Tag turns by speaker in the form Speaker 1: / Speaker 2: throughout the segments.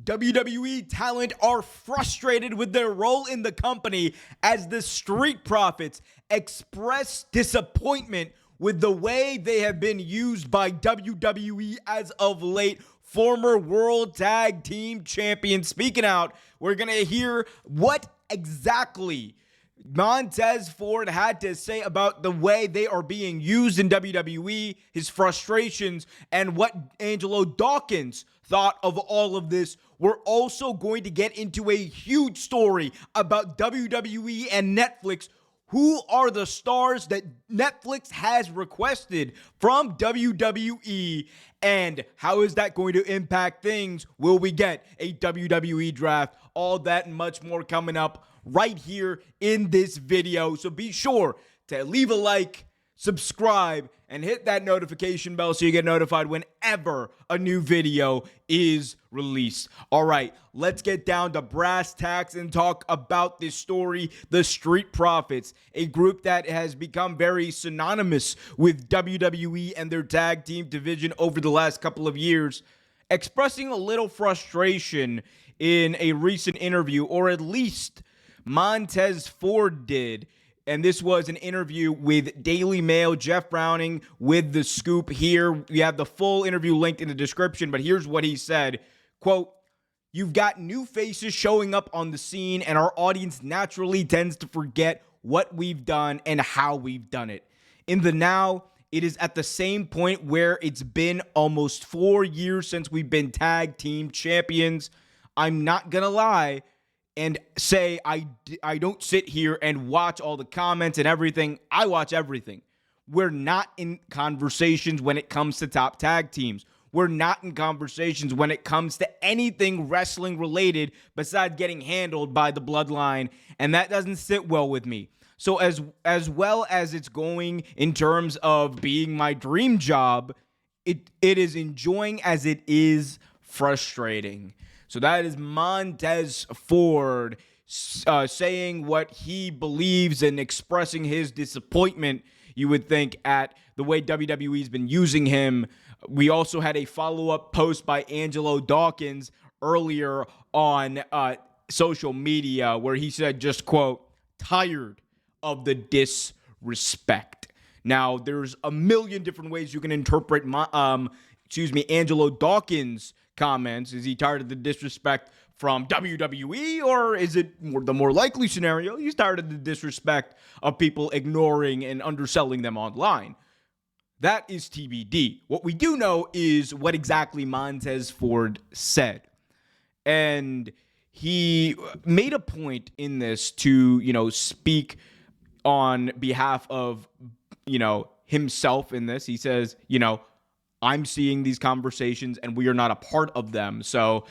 Speaker 1: WWE talent are frustrated with their role in the company as the Street Profits express disappointment with the way they have been used by WWE as of late. Former World Tag Team Champions speaking out. We're going to hear what exactly Montez Ford had to say about the way they are being used in WWE, his frustrations, and what Angelo Dawkins thought of all of this. We're also going to get into a huge story about WWE and Netflix. Who are the stars that Netflix has requested from WWE, and how is that going to impact things? Will we get a WWE draft? All that and much more coming up right here in this video. So be sure to leave a like, subscribe, and hit that notification bell so you get notified whenever a new video is released. All right, let's get down to brass tacks and talk about this story. The Street Profits, a group that has become very synonymous with WWE and their tag team division over the last couple of years, expressing a little frustration in a recent interview, or at least Montez Ford did. And this was an interview with Daily Mail, Jeff Browning with The Scoop here. We have the full interview linked in the description, but here's what he said. Quote, "You've got new faces showing up on the scene, and our audience naturally tends to forget what we've done and how we've done it. In the now, it is at the same point where it's been almost 4 years since we've been tag team champions. I'm not gonna lie and say I don't sit here and watch all the comments and everything. I watch everything. We're not in conversations when it comes to top tag teams. We're not in conversations when it comes to anything wrestling related besides getting handled by the bloodline, and that doesn't sit well with me. So as well as it's going in terms of being my dream job, it is enjoying as it is frustrating." So that is Montez Ford saying what he believes and expressing his disappointment, you would think, at the way WWE's been using him. We also had a follow-up post by Angelo Dawkins earlier on social media where he said, just quote, "tired of the disrespect." Now, there's a million different ways you can interpret Angelo Dawkins' comments. Is he tired of the disrespect from WWE, or is it the more likely scenario, he's tired of the disrespect of people ignoring and underselling them online? That is TBD. What we do know is what exactly Montez Ford said. And he made a point in this to, speak on behalf of, himself in this. He says, I'm seeing these conversations and we are not a part of them. So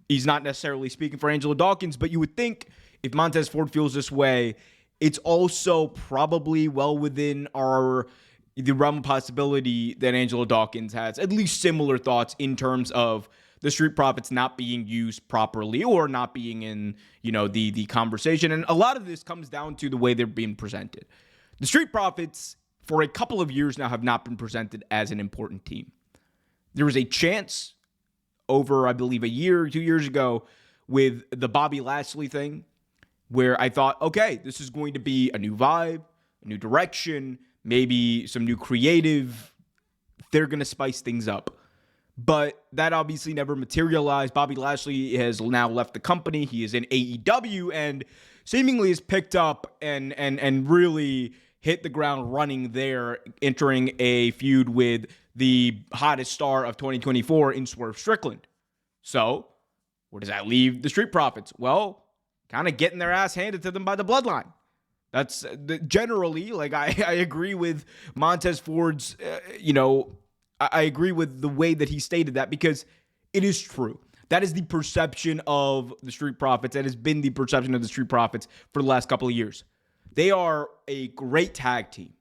Speaker 1: he's not necessarily speaking for Angelo Dawkins, but you would think if Montez Ford feels this way, it's also probably well within the realm of possibility that Angelo Dawkins has at least similar thoughts in terms of the Street Profits not being used properly or not being in, the conversation. And a lot of this comes down to the way they're being presented. The Street Profits, for a couple of years now, have not been presented as an important team. There was a chance over, I believe, 2 years ago with the Bobby Lashley thing where I thought, okay, this is going to be a new vibe, a new direction, maybe some new creative. They're going to spice things up. But that obviously never materialized. Bobby Lashley has now left the company. He is in AEW and seemingly has picked up and really hit the ground running there, entering a feud with the hottest star of 2024 in Swerve Strickland. So, where does that leave the Street Profits? Well, kind of getting their ass handed to them by the bloodline. That's generally, I agree with Montez Ford's, I agree with the way that he stated that because it is true. That is the perception of the Street Profits. That has been the perception of the Street Profits for the last couple of years. They are a great tag team.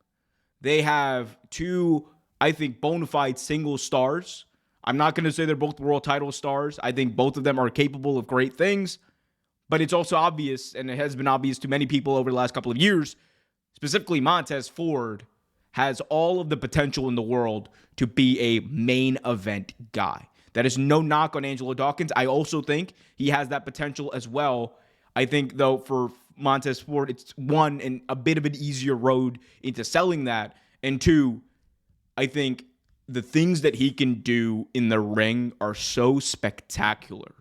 Speaker 1: They have two, I think, bona fide single stars. I'm not going to say they're both world title stars. I think both of them are capable of great things. But it's also obvious, and it has been obvious to many people over the last couple of years, specifically Montez Ford has all of the potential in the world to be a main event guy. That is no knock on Angelo Dawkins. I also think he has that potential as well. I think, though, for Montez Ford, it's one, and a bit of an easier road into selling that. And two, I think the things that he can do in the ring are so spectacular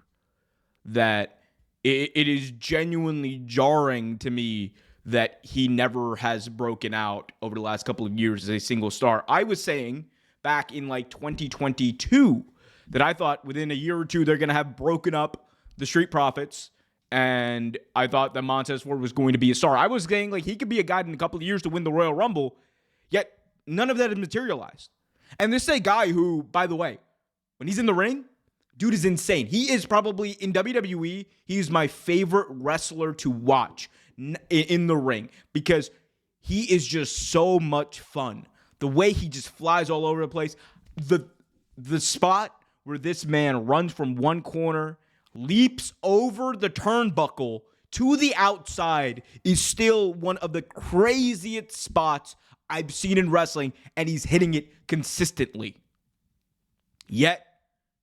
Speaker 1: that it is genuinely jarring to me that he never has broken out over the last couple of years as a single star. I was saying back in like 2022 that I thought within a year or two they're going to have broken up the Street Profits, and I thought that Montez Ford was going to be a star. I was saying like he could be a guy in a couple of years to win the Royal Rumble, yet none of that has materialized. And this is a guy who, by the way, when he's in the ring, dude is insane. He is probably, in WWE, he's my favorite wrestler to watch in the ring because he is just so much fun. The way he just flies all over the place. The spot where this man runs from one corner, leaps over the turnbuckle to the outside is still one of the craziest spots I've seen in wrestling, and he's hitting it consistently. Yet,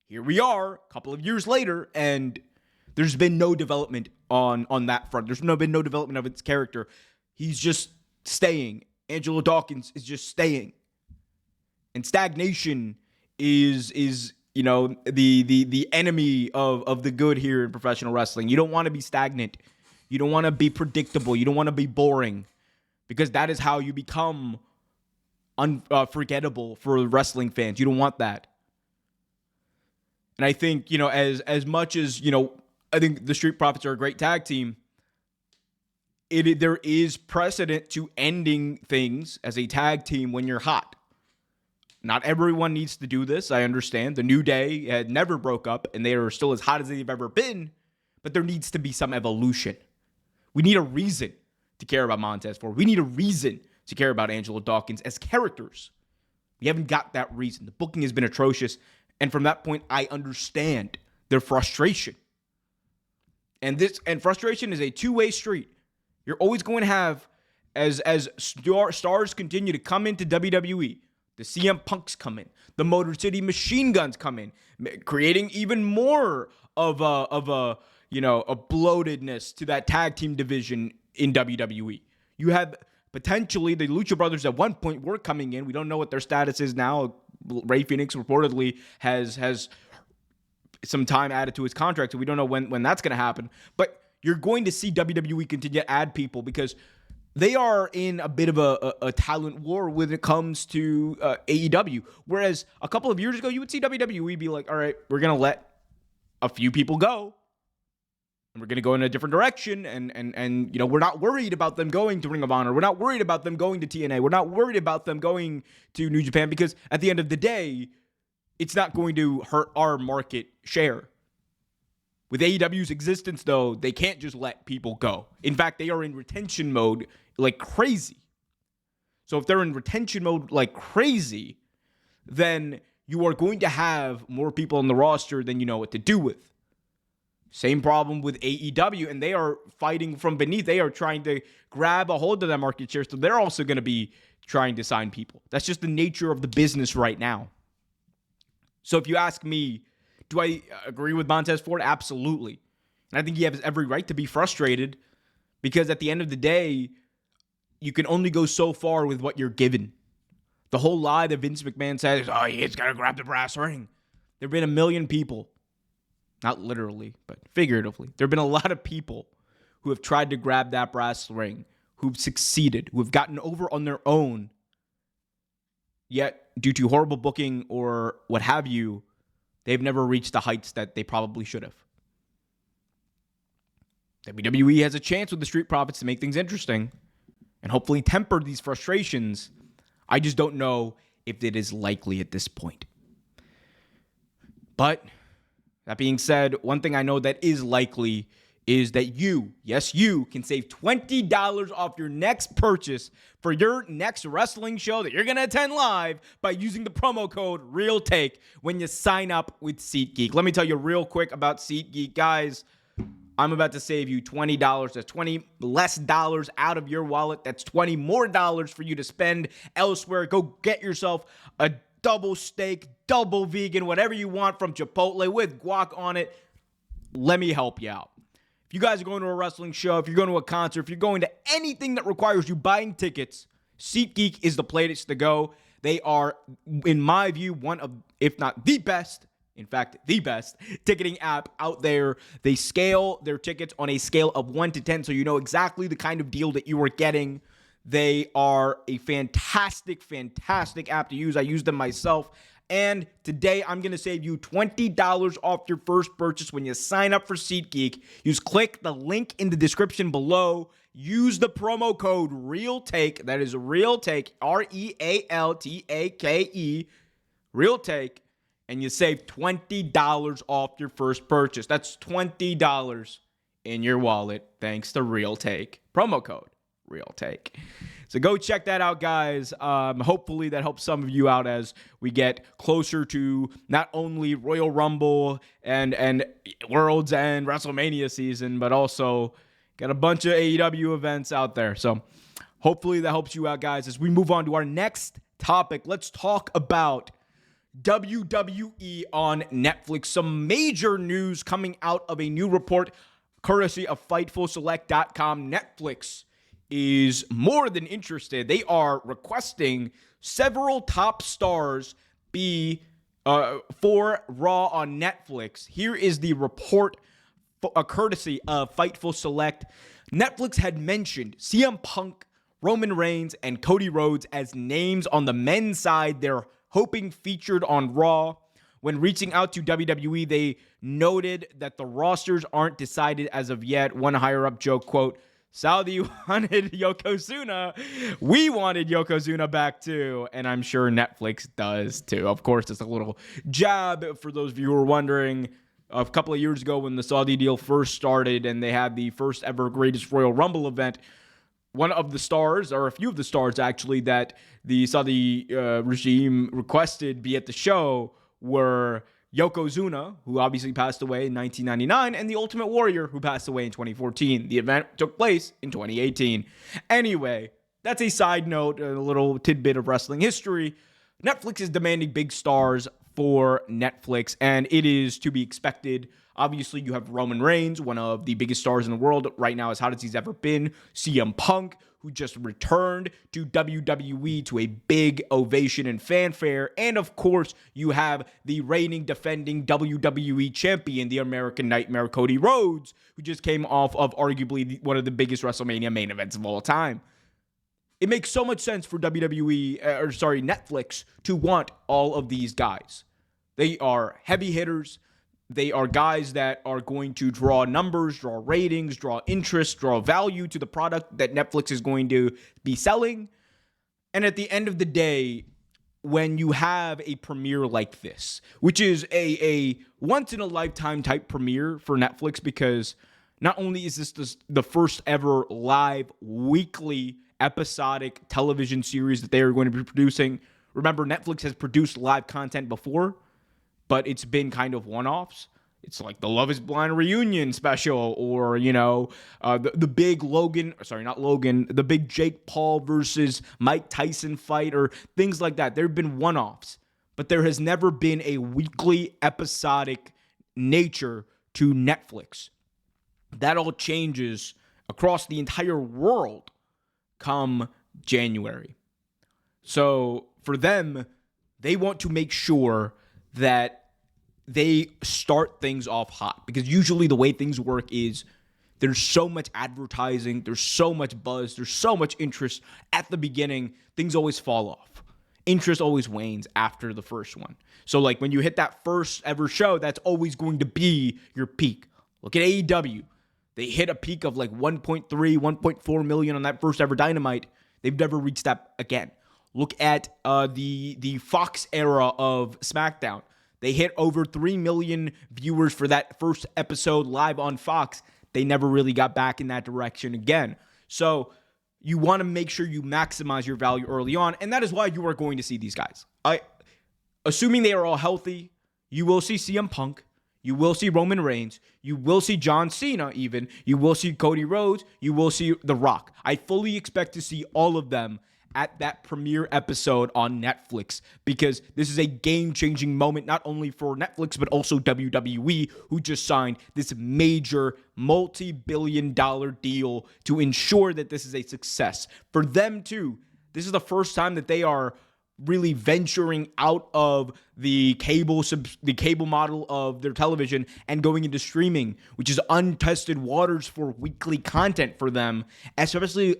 Speaker 1: here we are, a couple of years later, and there's been no development on that front. There's been no development of its character. He's just staying. Angelo Dawkins is just staying. And stagnation is you know, the enemy of the good here in professional wrestling. You don't want to be stagnant. You don't want to be predictable. You don't want to be boring, because that is how you become unforgettable for wrestling fans. You don't want that. And I think, you know, as much as, you know, I think the Street Profits are a great tag team, there is precedent to ending things as a tag team when you're hot. Not everyone needs to do this. I understand. The New Day had never broke up, and they are still as hot as they've ever been, but there needs to be some evolution. We need a reason to care about Montez Ford. We need a reason to care about Angelo Dawkins as characters. We haven't got that reason. The booking has been atrocious, and from that point, I understand their frustration. And frustration is a two-way street. You're always going to have, as stars continue to come into WWE, the CM Punks come in, the Motor City Machine Guns come in, creating even more of a bloatedness to that tag team division in WWE. You have potentially the Lucha Brothers at one point were coming in. We don't know what their status is now. Rey Fenix reportedly has some time added to his contract, so we don't know when that's going to happen. But you're going to see WWE continue to add people because they are in a bit of a talent war when it comes to AEW. Whereas a couple of years ago, you would see WWE be like, all right, we're going to let a few people go, and we're going to go in a different direction. And you know, we're not worried about them going to Ring of Honor. We're not worried about them going to TNA. We're not worried about them going to New Japan, because at the end of the day, it's not going to hurt our market share. With AEW's existence, though, they can't just let people go. In fact, they are in retention mode like crazy. So if they're in retention mode like crazy, then you are going to have more people on the roster than you know what to do with. Same problem with AEW, and they are fighting from beneath. They are trying to grab a hold of that market share, so they're also going to be trying to sign people. That's just the nature of the business right now. So if you ask me, do I agree with Montez Ford? Absolutely. And I think he has every right to be frustrated, because at the end of the day, you can only go so far with what you're given. The whole lie that Vince McMahon said is, oh, he's got to grab the brass ring. There have been a million people, not literally, but figuratively. There have been a lot of people who have tried to grab that brass ring, who've succeeded, who have gotten over on their own, yet due to horrible booking or what have you, they've never reached the heights that they probably should have. WWE has a chance with the Street Profits to make things interesting and hopefully temper these frustrations. I just don't know if it is likely at this point. But that being said, one thing I know that is likely is that you, yes, you can save $20 off your next purchase for your next wrestling show that you're going to attend live by using the promo code REALTAKE when you sign up with SeatGeek. Let me tell you real quick about SeatGeek. Guys, I'm about to save you $20. That's $20 less dollars out of your wallet. That's $20 more for you to spend elsewhere. Go get yourself a double steak, double vegan, whatever you want from Chipotle with guac on it, let me help you out. If you guys are going to a wrestling show, if you're going to a concert, if you're going to anything that requires you buying tickets, SeatGeek is the place to go. They are, in my view, one of, if not the best, in fact, the best ticketing app out there. They scale their tickets on a scale of 1 to 10, so you know exactly the kind of deal that you are getting. They are a fantastic, fantastic app to use. I use them myself. And today, I'm going to save you $20 off your first purchase when you sign up for SeatGeek. Click the link in the description below. Use the promo code REALTAKE. That is REALTAKE, REALTAKE, REALTAKE. And you save $20 off your first purchase. That's $20 in your wallet thanks to RealTake. Promo code RealTake. So go check that out, guys. Hopefully that helps some of you out as we get closer to not only Royal Rumble and Worlds and WrestleMania season, but also got a bunch of AEW events out there. So hopefully that helps you out, guys. As we move on to our next topic, let's talk about WWE on Netflix. Some major news coming out of a new report courtesy of FightfulSelect.com. Netflix is more than interested. They are requesting several top stars be for Raw on Netflix. Here is the report, courtesy of Fightful Select. Netflix had mentioned CM Punk, Roman Reigns, and Cody Rhodes as names on the men's side they're hoping featured on Raw. When reaching out to WWE, they noted that the rosters aren't decided as of yet. One higher-up joke, quote, Saudi wanted Yokozuna. We wanted Yokozuna back too. And I'm sure Netflix does too. Of course, it's a little jab for those of you who are wondering. A couple of years ago when the Saudi deal first started and they had the first ever Greatest Royal Rumble event, one of the stars, or a few of the stars actually, that the Saudi regime requested be at the show were Yokozuna, who obviously passed away in 1999, and the Ultimate Warrior, who passed away in 2014. The event took place in 2018. Anyway, that's a side note, a little tidbit of wrestling history. Netflix is demanding big stars for Netflix, and it is to be expected. Obviously, you have Roman Reigns, one of the biggest stars in the world right now, as hot as he's ever been. CM Punk, who just returned to WWE to a big ovation and fanfare. And of course, you have the reigning, defending WWE champion, the American Nightmare, Cody Rhodes, who just came off of arguably one of the biggest WrestleMania main events of all time. It makes so much sense for Netflix to want all of these guys. They are heavy hitters. They are guys that are going to draw numbers, draw ratings, draw interest, draw value to the product that Netflix is going to be selling. And at the end of the day, when you have a premiere like this, which is a once-in-a-lifetime type premiere for Netflix, because not only is this the first ever live weekly episodic television series that they are going to be producing. Remember, Netflix has produced live content before, but it's been kind of one-offs. It's like the Love is Blind reunion special, or, the big the big Jake Paul versus Mike Tyson fight, or things like that. There have been one-offs, but there has never been a weekly episodic nature to Netflix. That all changes across the entire world come January. So for them, they want to make sure that they start things off hot, because usually the way things work is there's so much advertising, there's so much buzz, there's so much interest at the beginning, things always fall off. Interest always wanes after the first one. So like when you hit that first ever show, that's always going to be your peak. Look at AEW. They hit a peak of like 1.3, 1.4 million on that first ever Dynamite. They've never reached that again. Look at the Fox era of SmackDown. They hit over 3 million viewers for that first episode live on Fox. They never really got back in that direction again. So you want to make sure you maximize your value early on, and that is why you are going to see these guys. Assuming they are all healthy, you will see CM Punk. You will see Roman Reigns. You will see John Cena even. You will see Cody Rhodes. You will see The Rock. I fully expect to see all of them at that premiere episode on Netflix, because this is a game-changing moment not only for Netflix but also WWE, who just signed this major multi-billion-dollar deal to ensure that this is a success. For them too, this is the first time that they are really venturing out of the cable model of their television and going into streaming, which is untested waters for weekly content for them, especially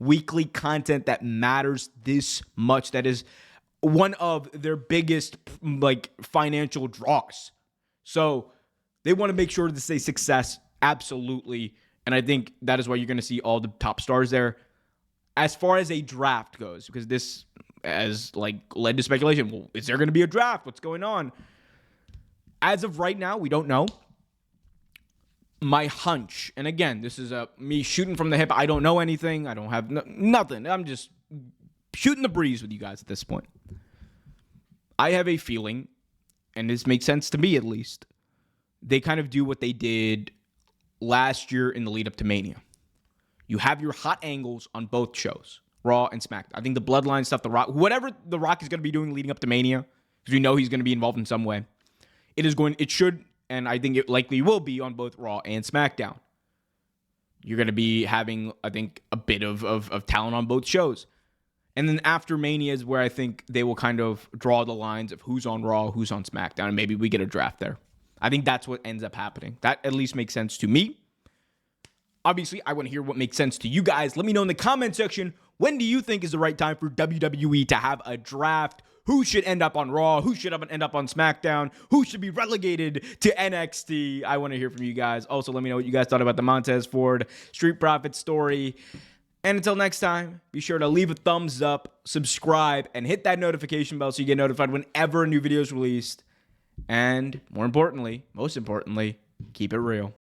Speaker 1: weekly content that matters this much. That is one of their biggest financial draws. So they want to make sure this is a success, absolutely. And I think that is why you're going to see all the top stars there. As far as a draft goes, because this has led to speculation. Well, is there going to be a draft? What's going on? As of right now, we don't know. My hunch, and again, this is me shooting from the hip. I don't know anything. I don't have nothing. I'm just shooting the breeze with you guys at this point. I have a feeling, and this makes sense to me at least, they kind of do what they did last year in the lead up to Mania. You have your hot angles on both shows, Raw and SmackDown. I think the Bloodline stuff, The Rock, whatever The Rock is going to be doing leading up to Mania, because we know he's going to be involved in some way, it should, and I think it likely will be on both Raw and SmackDown. You're going to be having, I think, a bit of talent on both shows. And then after Mania is where I think they will kind of draw the lines of who's on Raw, who's on SmackDown, and maybe we get a draft there. I think that's what ends up happening. That at least makes sense to me. Obviously, I want to hear what makes sense to you guys. Let me know in the comment section, when do you think is the right time for WWE to have a draft? Who should end up on Raw? Who should end up on SmackDown? Who should be relegated to NXT? I want to hear from you guys. Also, let me know what you guys thought about the Montez Ford Street Profits story. And until next time, be sure to leave a thumbs up, subscribe, and hit that notification bell so you get notified whenever a new video is released. And most importantly, keep it real.